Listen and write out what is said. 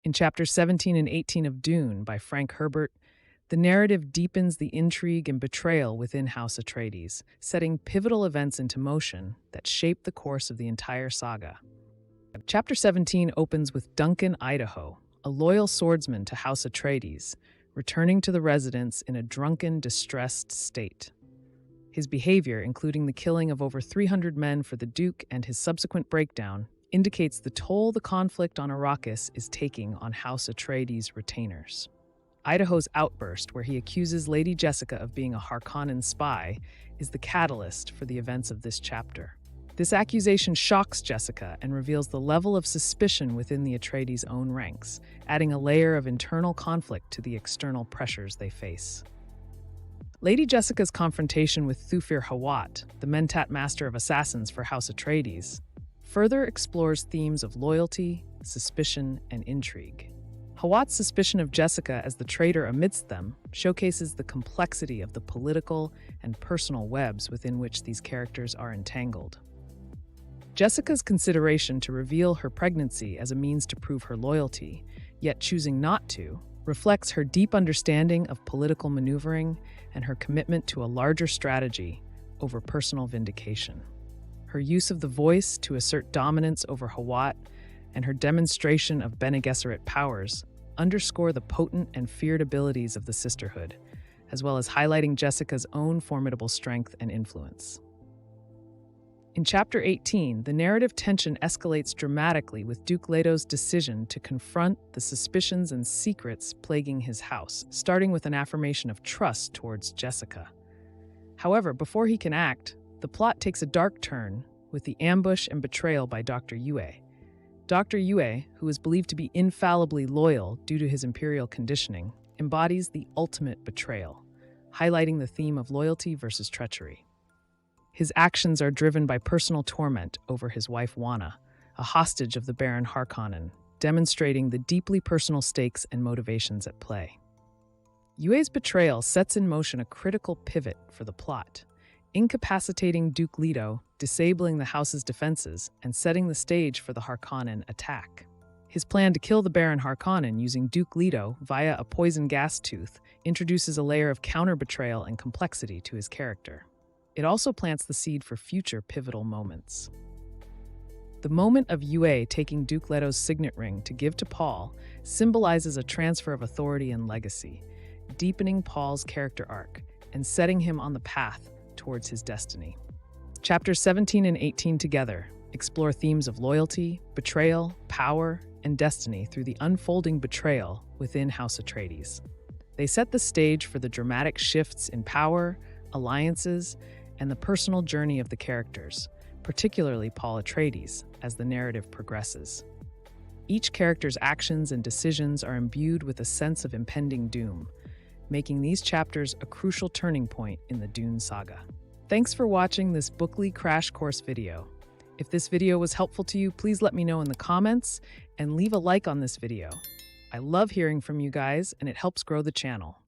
In chapters 17 and 18 of Dune by Frank Herbert, the narrative deepens the intrigue and betrayal within House Atreides, setting pivotal events into motion that shape the course of the entire saga. Chapter 17 opens with Duncan, Idaho, a loyal swordsman to House Atreides, returning to the residence in a drunken, distressed state. His behavior, including the killing of over 300 men for the Duke and his subsequent breakdown, indicates the toll the conflict on Arrakis is taking on House Atreides' retainers. Idaho's outburst, where he accuses Lady Jessica of being a Harkonnen spy, is the catalyst for the events of this chapter. This accusation shocks Jessica and reveals the level of suspicion within the Atreides' own ranks, adding a layer of internal conflict to the external pressures they face. Lady Jessica's confrontation with Thufir Hawat, the Mentat master of assassins for House Atreides, further explores themes of loyalty, suspicion, and intrigue. Hawat's suspicion of Jessica as the traitor amidst them showcases the complexity of the political and personal webs within which these characters are entangled. Jessica's consideration to reveal her pregnancy as a means to prove her loyalty, yet choosing not to, reflects her deep understanding of political maneuvering and her commitment to a larger strategy over personal vindication. Her use of the voice to assert dominance over Hawat and her demonstration of Bene Gesserit powers underscore the potent and feared abilities of the sisterhood, as well as highlighting Jessica's own formidable strength and influence. In Chapter 18, the narrative tension escalates dramatically with Duke Leto's decision to confront the suspicions and secrets plaguing his house, starting with an affirmation of trust towards Jessica. However, before he can act, the plot takes a dark turn with the ambush and betrayal by Dr. Yue. Dr. Yue, who is believed to be infallibly loyal due to his imperial conditioning, embodies the ultimate betrayal, highlighting the theme of loyalty versus treachery. His actions are driven by personal torment over his wife Wana, a hostage of the Baron Harkonnen, demonstrating the deeply personal stakes and motivations at play. Yue's betrayal sets in motion a critical pivot for the plot, incapacitating Duke Leto, disabling the house's defenses, and setting the stage for the Harkonnen attack. His plan to kill the Baron Harkonnen using Duke Leto via a poison gas tooth introduces a layer of counter-betrayal and complexity to his character. It also plants the seed for future pivotal moments. The moment of Yue taking Duke Leto's signet ring to give to Paul symbolizes a transfer of authority and legacy, deepening Paul's character arc and setting him on the path towards his destiny. Chapters 17 and 18 together explore themes of loyalty, betrayal, power, and destiny through the unfolding betrayal within House Atreides. They set the stage for the dramatic shifts in power, alliances, and the personal journey of the characters, particularly Paul Atreides, as the narrative progresses. Each character's actions and decisions are imbued with a sense of impending doom, making these chapters a crucial turning point in the Dune saga. Thanks for watching this Bookly Crash Course video. If this video was helpful to you, please let me know in the comments and leave a like on this video. I love hearing from you guys, and it helps grow the channel.